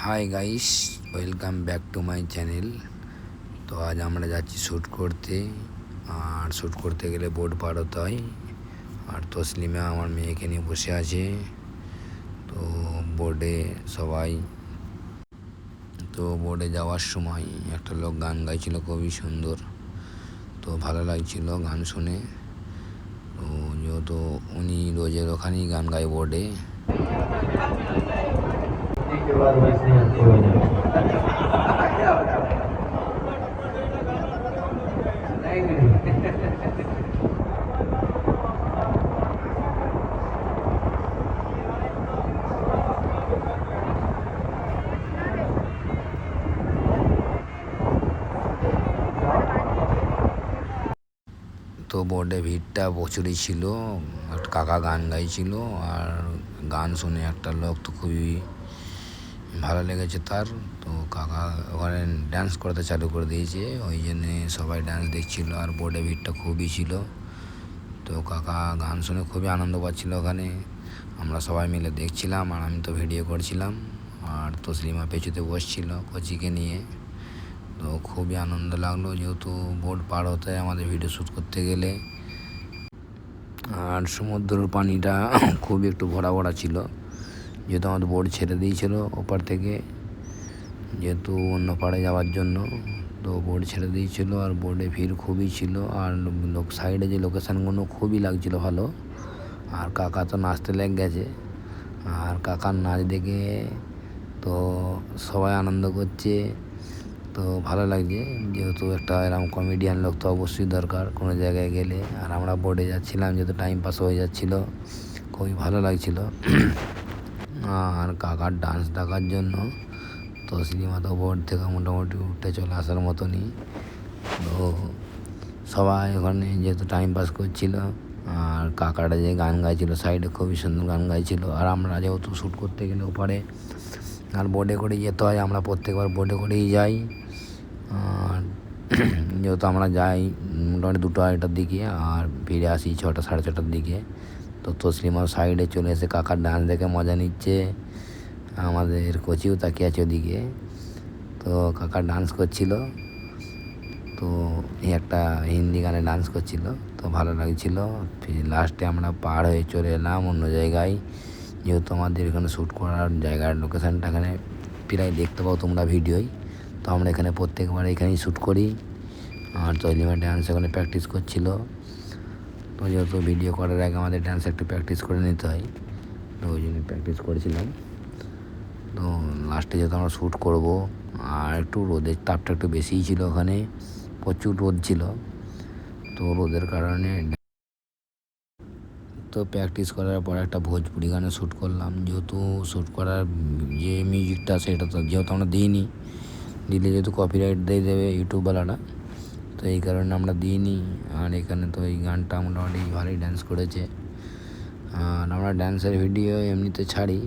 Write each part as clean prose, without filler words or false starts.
Hi guys, welcome back to my channel. তো আজ আমরা যাচ্ছি শ্যুট করতে। আর শ্যুট করতে গেলে বোর্ড পার হতে হয়। আর তসলিমা আমার মেয়েকে নিয়ে বসে আছে। তো বোর্ডে যাওয়ার সময় একটা লোক গান গাইছিল খুবই সুন্দর। তো ভালো লাগছিল গান শুনে। তো যেহেতু উনি রোজের ওখানেই গান গায় বোর্ডে। তো বোর্ডে ভিড়টা প্রচুরই ছিল। একটা কাকা গান গাইছিল, আর গান শুনে একটা লোক তো খুবই ভালো লেগেছে তার। তো কাকা ওখানে ড্যান্স করতে চালু করে দিয়েছে, ওই জন্যে সবাই ড্যান্স দেখছিল। আর বোর্ডে ভিড়টা খুবই ছিল। তো কাকা গান শুনে খুবই আনন্দ পাচ্ছিল ওখানে। আমরা সবাই মিলে দেখছিলাম, আর আমি তো ভিডিও করছিলাম। আর তসলিমা পেছুতে বসছিল কোচিকে নিয়ে। তো খুবই আনন্দ লাগলো, যেহেতু বোট পার হতে হয় আমাদের ভিডিও শ্যুট করতে গেলে। আর সমুদ্রের পানিটা খুবই একটু ভরা ভরা ছিল, যেহেতু আমাদের বোট ছেড়ে দিয়েছিল ওপার থেকে, যেহেতু অন্য পাড়ে যাওয়ার জন্য। তো বোট ছেড়ে দিয়েছিল, আর বোটে ভিড় খুবই ছিল। আর সাইডে যে লোকেশানগুলো খুবই লাগছিল ভালো। আর কাকা তো নাচতে লেগে গেছে। আর কাকার নাচ দেখে তো সবাই আনন্দ করছে। তো ভালো লাগছে, যেহেতু একটা এরকম কমেডিয়ান লোক তো অবশ্যই দরকার কোনো জায়গায় গেলে। আর আমরা বোর্ডে যাচ্ছিলাম, যেহেতু টাইম পাস হয়ে যাচ্ছিলো, খুবই ভালো লাগছিল। আর কাকার ডান্স দেখার জন্য তসলিমা তো বোর্ড থেকে মোটামুটি উঠে চলে আসার মতনই। তো সবাই ওখানে যেহেতু টাইম পাস করছিল, আর কাকাটা যে গান গাইছিল সাইডে খুবই সুন্দর গান গাইছিল। আর আমরা যেহেতু শ্যুট করতে গেলে ওপারে আর বোর্ডে করেই যেতে হয়, আমরা প্রত্যেকবার বোর্ডে করেই যাই। আর যেহেতু আমরা যাই মোটামুটি 2-2:30টার দিকে, আর ফিরে আসি 6টা 6:30টার দিকে। তো তসলিমাও সাইডে চলে এসে কাকার ডান্স দেখে মজা নিচ্ছে। আমাদের কোচিও তাকিয়ে আছে ওদিকে। তো কাকা ডান্স করছিল, তো একটা হিন্দি গানে ডান্স করছিল, তো ভালো লাগছিল। লাস্টে আমরা পার হয়ে চলে এলাম অন্য জায়গায়, যেহেতু আমাদের এখানে শ্যুট করার জায়গার লোকেশানটা এখানে প্রায় দেখতে পাও তোমরা ভিডিওয়। তো আমরা এখানে প্রত্যেকবার এখানেই শ্যুট করি। আর তসলিমা ডান্স এখানে প্র্যাকটিস করছিল। তো যেহেতু ভিডিও করার আগে আমাদের ডান্স একটু প্র্যাকটিস করে নিতে হয়, তো ওই জন্য প্র্যাকটিস করেছিলাম। তো লাস্টে যেহেতু আমরা শ্যুট করব, আর একটু রোদের তাপটা একটু বেশিই ছিল ওখানে, প্রচুর রোদ ছিল। তো রোদের কারণে তো প্র্যাকটিস করার পর একটা ভোজপুরি গানে শ্যুট করলাম। যেহেতু শ্যুট করার যে মিউজিকটা সেটা তো যেহেতু আমরা দিইনি, দিলে যেহেতু কপিরাইট দিয়ে দেবে ইউটিউবওয়ালারা, তো এই কারণে আমরা দিইনি। আর এখানে তো এই গানটা মোটামুটি ভালোই ড্যান্স করেছে। আর আমরা ড্যান্সের ভিডিও এমনিতে ছাড়ি,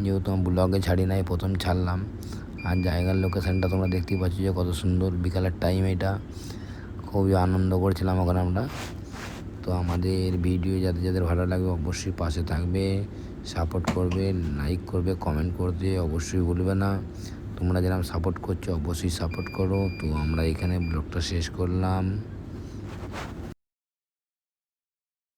যেহেতু আমি ব্লগে ছাড়ি নাই, প্রথম ছাড়লাম। আর জায়গার লোকেশানটা তোমরা দেখতেই পাচ্ছ যে কত সুন্দর, বিকালের টাইম এটা, খুবই আনন্দ করছিলাম ওখানে আমরা। তো আমাদের ভিডিও যাদের যাদের ভালো লাগবে অবশ্যই পাশে থাকবে, সাপোর্ট করবে, লাইক করবে, কমেন্ট করতে অবশ্যই ভুলবে না। তোমরা যেরকম সাপোর্ট করছো অবশ্যই সাপোর্ট করো। তো আমরা এখানে ব্লগটা শেষ করলাম।